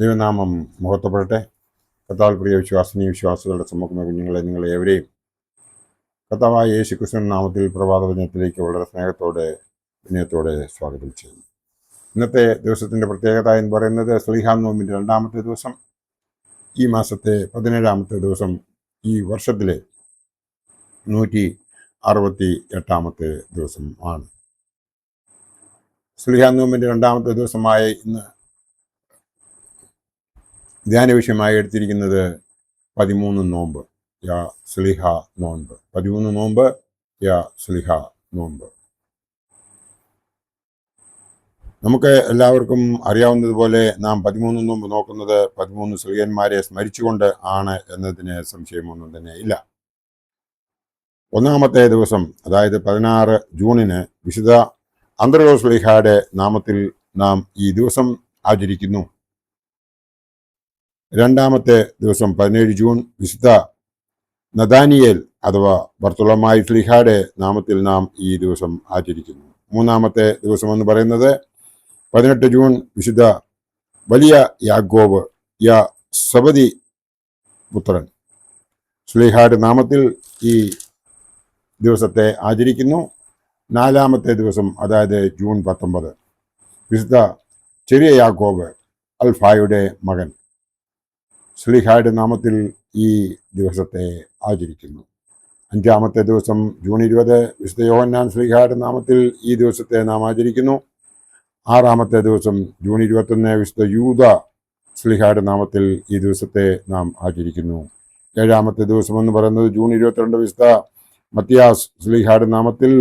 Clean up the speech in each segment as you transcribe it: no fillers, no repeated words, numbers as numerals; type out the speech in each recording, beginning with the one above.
ദൈവനാമം മഹത്വപ്പെടട്ടെ. കർത്താവിൽ പ്രിയ വിശ്വാസികളുടെ സമ്മൂഹമായ കുഞ്ഞുങ്ങളെ നിങ്ങളേവരെയും കർത്താവായ യേശു ക്രിസ്തുവിൻ നാമത്തിൽ പ്രഭാതവചനത്തിലേക്ക് വളരെ സ്നേഹത്തോടെ വിനയത്തോടെ സ്വാഗതം ചെയ്യുന്നു. ഇന്നത്തെ ദിവസത്തിൻ്റെ പ്രത്യേകത എന്ന് പറയുന്നത് ശ്ലീഹാ നോമ്പിൻ്റെ 2ാമത്തെ ദിവസം, ഈ മാസത്തെ 17ാമത്തെ ദിവസം, ഈ വർഷത്തിലെ 168ാമത്തെ ദിവസം ആണ്. ശ്ലീഹാ നോമ്പിൻ്റെ 2ാമത്തെ ദിവസമായ ഇന്ന് ധ്യാന വിഷയമായി എടുത്തിരിക്കുന്നത് 13 നോമ്പ്, യാ ശ്ലീഹ നോമ്പ്. 13 നോമ്പ്, യാ ശ്ലീഹ നോമ്പ്. നമുക്ക് എല്ലാവർക്കും അറിയാവുന്നതുപോലെ നാം 13 നോമ്പ് നോക്കുന്നത് 13 ശ്ലീഹന്മാരെ സ്മരിച്ചുകൊണ്ട് ആണ് എന്നതിന് സംശയമൊന്നും തന്നെ ഇല്ല. 1ാമത്തെ ദിവസം, അതായത് 16 ജൂണിന് വിശുദ്ധ അന്ത്രയോസ് ശ്ലീഹായുടെ നാമത്തിൽ നാം ഈ ദിവസം ആചരിക്കുന്നു. 2ാമത്തെ ദിവസം 17 ജൂൺ വിശുദ്ധ നഥാനിയേൽ അഥവാ ബർത്തോളമായി ശ്ലീഹായുടെ നാമത്തിൽ നാം ഈ ദിവസം ആചരിക്കുന്നു. 3ാമത്തെ ദിവസം എന്ന് പറയുന്നത് 18 ജൂൺ വിശുദ്ധ വലിയ യാക്കോബ്, യാ സബദി പുത്രൻ ശ്ലീഹായുടെ നാമത്തിൽ ഈ ദിവസത്തെ ആചരിക്കുന്നു. 4ാമത്തെ ദിവസം, അതായത് ജൂൺ 19, വിശുദ്ധ ചെറിയ യാക്കോബ് അൽഫായുടെ മകൻ ശ്ലീഹായുടെ നാമത്തിൽ ഈ ദിവസത്തെ ആചരിക്കുന്നു. 5ാമത്തെ ദിവസം ജൂൺ 20, വിശുദ്ധ യോഹന്നാൻ ശ്ലീഹായുടെ നാമത്തിൽ ഈ ദിവസത്തെ നാം ആചരിക്കുന്നു. 6ാമത്തെ ദിവസം ജൂൺ 21, വിശുദ്ധ യൂദ ശ്ലീഹായുടെ നാമത്തിൽ ഈ ദിവസത്തെ നാം ആചരിക്കുന്നു. 7ാമത്തെ ദിവസം എന്ന് പറയുന്നത് ജൂൺ 22, വിശുദ്ധ മത്തിയാസ് ശ്ലീഹായുടെ നാമത്തിൽ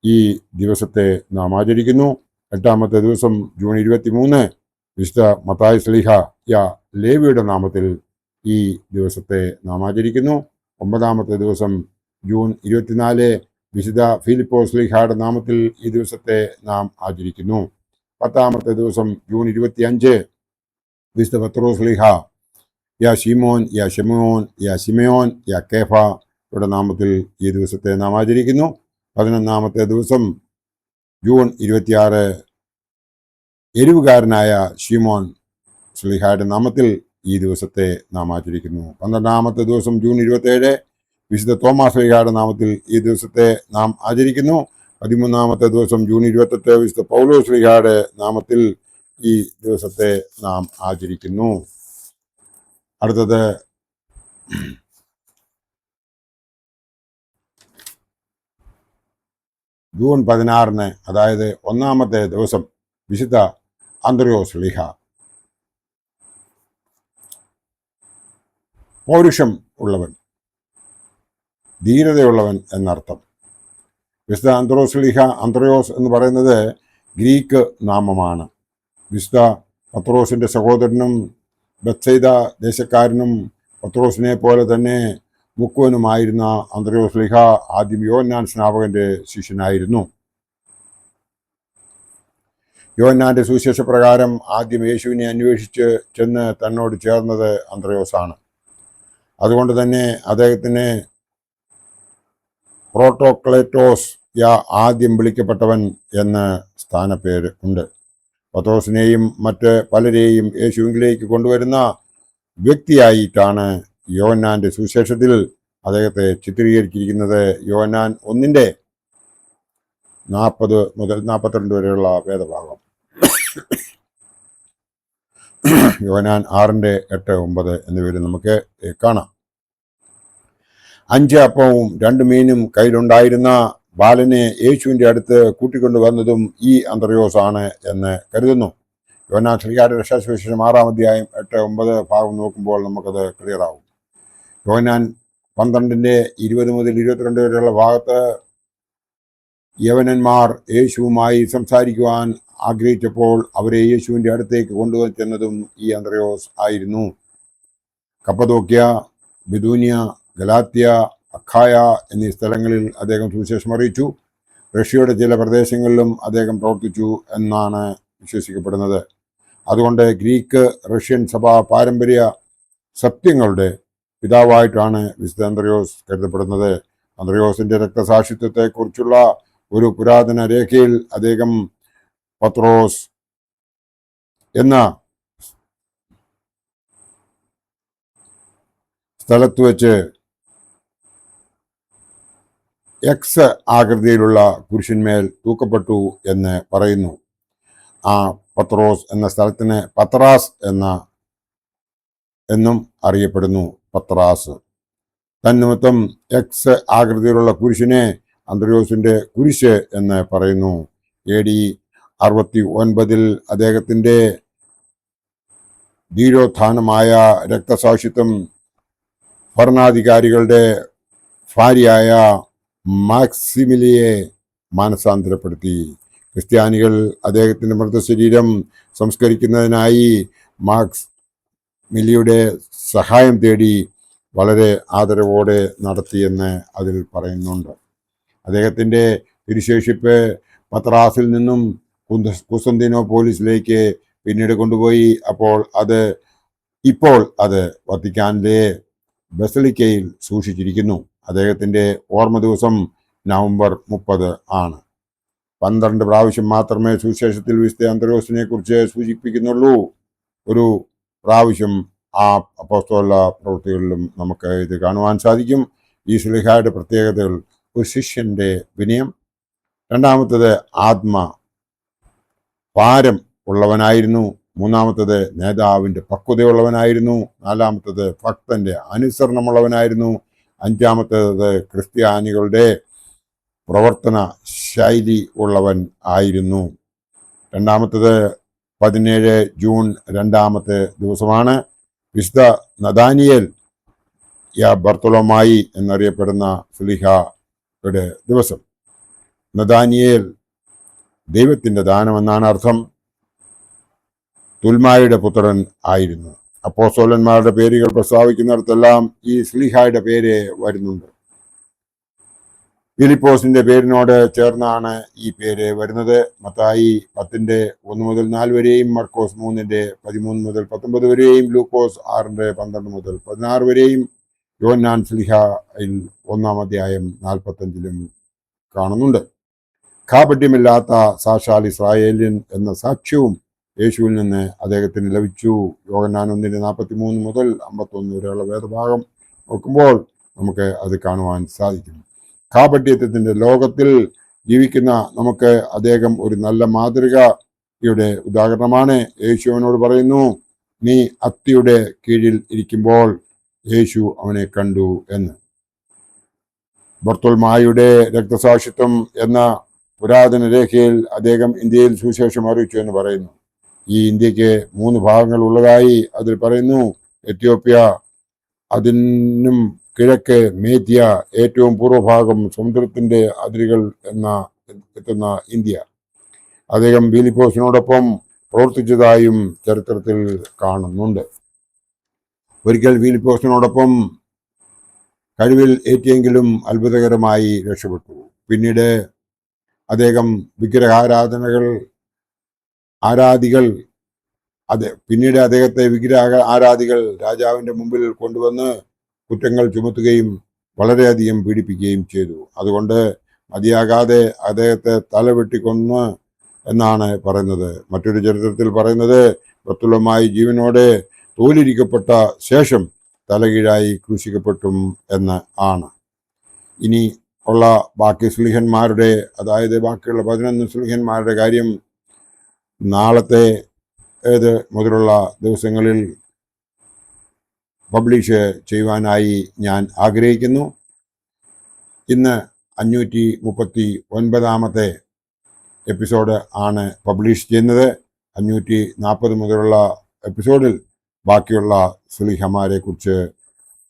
ഈ ദിവസത്തെ നാം ആചരിക്കുന്നു. 8ാമത്തെ ദിവസം ജൂൺ 23, വിശുദ്ധ മത്തായി ശ്ലീഹ, യാ ലേവിയുടെ നാമത്തിൽ ഈ ദിവസത്തെ നാം ആചരിക്കുന്നു. 9ാമത്തെ ദിവസം ജൂൺ 24, വിശുദ്ധ ഫിലിപ്പോസ് ശ്ലീഹായുടെ നാമത്തിൽ ഈ ദിവസത്തെ നാം ആചരിക്കുന്നു. 10ാമത്തെ ദിവസം ജൂൺ 25, വിശുദ്ധ പത്രോസ് ശ്ലീഹ, യാ ശിമോൻ, യാ ശെമോൻ, യാ ശിമയോൻ, യാ കേഫയുടെ നാമത്തിൽ ഈ ദിവസത്തെ നാം ആചരിക്കുന്നു. 11ാമത്തെ ദിവസം ജൂൺ 26, എരിവുകാരനായ ശിമോൻ ശ്ലീഹായുടെ നാമത്തിൽ ഈ ദിവസത്തെ നാം ആചരിക്കുന്നു. 12ാമത്തെ ദിവസം ജൂൺ 27, വിശുദ്ധ തോമാസ് ശ്ലീഹായുടെ നാമത്തിൽ ഈ ദിവസത്തെ നാം ആചരിക്കുന്നു. 13ാമത്തെ ദിവസം ജൂൺ 28, വിശുദ്ധ പൗലോസ് ശ്ലീഹായുടെ നാമത്തിൽ ഈ ദിവസത്തെ നാം ആചരിക്കുന്നു. അടുത്തത് ജൂൺ 16, അതായത് 1ാമത്തെ ദിവസം, വിശുദ്ധ അന്ത്രയോസ് ശ്ലീഹ. പൗരുഷം ഉള്ളവൻ, ധീരതയുള്ളവൻ എന്നർത്ഥം. വിശുദ്ധ അന്ത്രയോസ് ശ്ലീഹ, അന്ത്രയോസ് എന്ന് പറയുന്നത് ഗ്രീക്ക് നാമമാണ്. വിശുദ്ധ പത്രോസിൻ്റെ സഹോദരനും ബത്സൈദ ദേശക്കാരനും പത്രോസിനെ പോലെ തന്നെ മുക്കുവനുമായിരുന്ന അന്ത്രയോസ് ശ്ലീഹ ആദ്യം യോഹന്നാൻ സ്നാപകന്റെ ശിഷ്യനായിരുന്നു. യോഹന്നാന്റെ സുവിശേഷ പ്രകാരം ആദ്യം യേശുവിനെ അന്വേഷിച്ച് ചെന്ന് തന്നോട് ചേർന്നത് അന്ത്രയോസാണ്. അതുകൊണ്ട് തന്നെ അദ്ദേഹത്തിന് പ്രോട്ടോക്ലേറ്റോസ്, യാ ആദ്യം വിളിക്കപ്പെട്ടവൻ എന്ന് സ്ഥാനപ്പേര് ഉണ്ട്. പത്രോസിനെയും മറ്റ് പലരെയും യേശുവിലേക്ക് കൊണ്ടുവരുന്ന വ്യക്തിയായിട്ടാണ് യോഹന്നാന്റെ സുവിശേഷത്തിൽ അദ്ദേഹത്തെ ചിത്രീകരിച്ചിരിക്കുന്നത്. യോഹന്നാൻ 1:40 മുതൽ 42 വരെയുള്ള വേദഭാഗം, യോഹന്നാൻ 6:8, 9 എന്നിവയിൽ നമുക്ക് കാണാം. 5 അപ്പവും 2 മീനും കയ്യിലുണ്ടായിരുന്ന ബാലനെ യേശുവിൻ്റെ അടുത്ത് കൂട്ടിക്കൊണ്ടുവന്നതും ഈ അന്ത്രയോസ് ആണ് എന്ന് കരുതുന്നു. യോഹന്നാൻ ശ്ലീഹായുടെ രക്ഷാസുവിശേഷം 6-ാം അധ്യായം 8-9 ഭാഗം നോക്കുമ്പോൾ നമുക്കത് ക്ലിയർ ആവും. യോഹന്നാൻ 12:20 മുതൽ 22 വരെയുള്ള ഭാഗത്ത് യവനന്മാർ യേശുവുമായി സംസാരിക്കുവാൻ ആഗ്രഹിച്ചപ്പോൾ അവരെ യേശുവിൻ്റെ അടുത്തേക്ക് കൊണ്ടുവന്നതും ഈ അന്ത്രയോസ് ആയിരുന്നു. കപ്പദോക്യ, ബിദൂനിയ, ഗലാത്യ, അഖായ എന്നീ സ്ഥലങ്ങളിൽ അദ്ദേഹം സുവിശേഷം അറിയിച്ചു. റഷ്യയുടെ ചില പ്രദേശങ്ങളിലും അദ്ദേഹം പ്രവർത്തിച്ചു എന്നാണ് വിശ്വസിക്കപ്പെടുന്നത്. അതുകൊണ്ട് ഗ്രീക്ക് റഷ്യൻ സഭാ പാരമ്പര്യ സത്യങ്ങളുടെ പിതാവായിട്ടാണ് വിശുദ്ധ അന്ത്രയോസ് കരുതപ്പെടുന്നത്. അന്ത്രയോസിന്റെ രക്തസാക്ഷിത്വത്തെക്കുറിച്ചുള്ള ഒരു പുരാതന രേഖയിൽ അദ്ദേഹം പത്രോസ് എന്ന സ്ഥലത്ത് വെച്ച് എക്സ് ആകൃതിയിലുള്ള കുരിശിന്മേൽ തൂക്കപ്പെട്ടു എന്ന് പറയുന്നു. ആ പത്രോസ് എന്ന സ്ഥലത്തിന് പത്രാസ് എന്നും അറിയപ്പെടുന്നു. പത്രാസ് തന്നിമിത്തം എക്സ് ആകൃതിയിലുള്ള കുരിശിനെ അന്ത്രയോസിന്റെ കുരിശ് എന്ന് പറയുന്നു. AD 69 അദ്ദേഹത്തിന്റെ ധീരോത്ഥാനമായ രക്തസാക്ഷിത്വം ഭരണാധികാരികളുടെ ഭാര്യയായ മാക്സിമിലിയെ മാനസാന്തരപ്പെടുത്തി. ക്രിസ്ത്യാനികൾ അദ്ദേഹത്തിന്റെ മൃതശരീരം സംസ്കരിക്കുന്നതിനായി മാക്സ് മിലിയുടെ സഹായം തേടി വളരെ ആദരവോടെ നടത്തിയെന്ന് അതിൽ പറയുന്നുണ്ട്. അദ്ദേഹത്തിന്റെ തിരുശേഷിപ്പ് പത്രാസിൽ നിന്നും കുസ്തന്തീനോപോലിസിലേക്ക് പിന്നീട് കൊണ്ടുപോയി. ഇപ്പോൾ അത് വത്തിക്കാനിലെ ബസലിക്കയിൽ സൂക്ഷിച്ചിരിക്കുന്നു. അദ്ദേഹത്തിന്റെ ഓർമ്മ ദിവസം നവംബർ 30 ആണ്. 12 പ്രാവശ്യം മാത്രമേ സുവിശേഷത്തിൽ വിശുദ്ധ അന്ത്രയോസിനെ കുറിച്ച് സൂചിപ്പിക്കുന്നുള്ളൂ. ഒരു പ്രാവശ്യം ആ അപ്പോസ്തല പ്രവൃത്തികളിലും നമുക്ക് ഇത് കാണുവാൻ സാധിക്കും. ഈ ശ്ലീഹായുടെ പ്രത്യേകതകൾ: ഒരു ശിഷ്യന്റെ വിനയം, രണ്ടാമത്തത് ആത്മഭാരം ഉള്ളവനായിരുന്നു, മൂന്നാമത്തത് നേതാവിന്റെ പക്വതയുള്ളവനായിരുന്നു, നാലാമത്തത് ഭക്തന്റെ അനുസരണമുള്ളവനായിരുന്നു, അഞ്ചാമത്തേത് ക്രിസ്ത്യാനികളുടെ പ്രവർത്തന ശൈലി ഉള്ളവൻ ആയിരുന്നു. 17 ജൂൺ 2 ദിവസമാണ് വിശുദ്ധ നദാനിയേൽ ബർത്തോലോമായി എന്നറിയപ്പെടുന്ന ശ്ലീഹയുടെ ദിവസം. നദാനിയേൽ ദൈവത്തിന്റെ ദാനം എന്നാണ് അർത്ഥം. തുൽമായുടെ പുത്രൻ ആയിരുന്നു. അപ്പോസ്തലന്മാരുടെ പേരുകൾ പ്രസ്താവിക്കുന്നിടത്തെല്ലാം ഈ ശ്ലീഹായുടെ പേര് വരുന്നുണ്ട്. ഫിലിപ്പോസിന്റെ പേരിനോട് ചേർന്നാണ് ഈ പേര് വരുന്നത്. മത്തായി 10:1 മുതൽ 4 വരെയും, മർക്കോസ് 3:13 മുതൽ 19 വരെയും, ലൂക്കോസ് 6:12 മുതൽ 16 വരെയും, യോഹന്നാൻ ശ്ലീഹയിൽ 1-ാം അധ്യായം 45 കാണുന്നുണ്ട്. കാപട്യമില്ലാത്ത സാക്ഷാൽ ഇസ്രായേല്യൻ എന്ന സാക്ഷ്യവും യേശുവിൽ നിന്ന് അദ്ദേഹത്തിന് ലഭിച്ചു. യോഹന്നാൻ 1:43 മുതൽ 51 വരെയുള്ള വേദഭാഗം നോക്കുമ്പോൾ നമുക്ക് അത് കാണുവാൻ സാധിക്കും. കാപട്യത്തിന്റെ ലോകത്തിൽ ജീവിക്കുന്ന നമുക്ക് അദ്ദേഹം ഒരു നല്ല മാതൃകയുടെ ഉദാഹരണമാണ്. യേശുവിനോട് പറയുന്നു, നീ അത്തിയുടെ കീഴിൽ ഇരിക്കുമ്പോൾ യേശു അവനെ കണ്ടു എന്ന്. ബർത്തോൽമായുടെ രക്തസാക്ഷിത്വം എന്ന പുരാതന രേഖയിൽ അദ്ദേഹം ഇന്ത്യയിൽ സുവിശേഷം അറിയിച്ചു എന്ന് പറയുന്നു. ഈ ഇന്ത്യക്ക് 3 ഭാഗങ്ങൾ ഉള്ളതായി അതിൽ പറയുന്നു. എത്യോപ്യ, അതിനും കിഴക്ക് മേദ്യ, ഏറ്റവും പൂർവ്വഭാഗം സമുദ്രത്തിന്റെ അതിരുകൾ എത്തുന്ന ഇന്ത്യ. അദ്ദേഹം ഫിലിപ്പോസിനോടൊപ്പം പ്രവർത്തിച്ചതായും ചരിത്രത്തിൽ കാണുന്നുണ്ട്. ഒരിക്കൽ ഫിലിപ്പോസിനോടൊപ്പം കഴിവിൽ ഏറ്റിയെങ്കിലും അത്ഭുതകരമായി രക്ഷപ്പെട്ടു. പിന്നീട് അദ്ദേഹം അദ്ദേഹത്തെ വിഗ്രഹ ആരാധികൾ രാജാവിന്റെ മുമ്പിൽ കൊണ്ടുവന്ന് കുറ്റങ്ങൾ ചുമത്തുകയും വളരെയധികം പീഡിപ്പിക്കുകയും ചെയ്തു. അതുകൊണ്ട് മതിയാകാതെ അദ്ദേഹത്തെ തലവെട്ടിക്കൊന്നു എന്നാണ് പറയുന്നത്. മറ്റൊരു ചരിത്രത്തിൽ പറയുന്നത് ബർത്തോലോമായി ജീവനോടെ തോലിരിക്കപ്പെട്ട ശേഷം തലകീഴായി ക്രൂശിക്കപ്പെട്ടും എന്ന് ആണ്. ഇനി ഉള്ള ബാക്കി ശ്ലീഹന്മാരുടെ, അതായത് ബാക്കിയുള്ള 11 ശ്ലീഹന്മാരുടെ കാര്യം നാളത്തെ മുതലുള്ള ദിവസങ്ങളിൽ പബ്ലിഷ് ചെയ്യുവാനായി ഞാൻ ആഗ്രഹിക്കുന്നു. ഇന്ന് 539-ാമത്തെ എപ്പിസോഡ് ആണ് പബ്ലിഷ് ചെയ്യുന്നത്. 540 മുതലുള്ള എപ്പിസോഡിൽ ബാക്കിയുള്ള ശ്ലീഹന്മാരെ കുറിച്ച്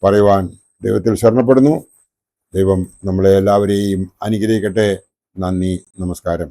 പറയുവാൻ ദൈവത്തിൽ ശരണപ്പെടുന്നു. ദൈവം നമ്മളെ എല്ലാവരെയും അനുഗ്രഹിക്കട്ടെ. നന്ദി, നമസ്കാരം.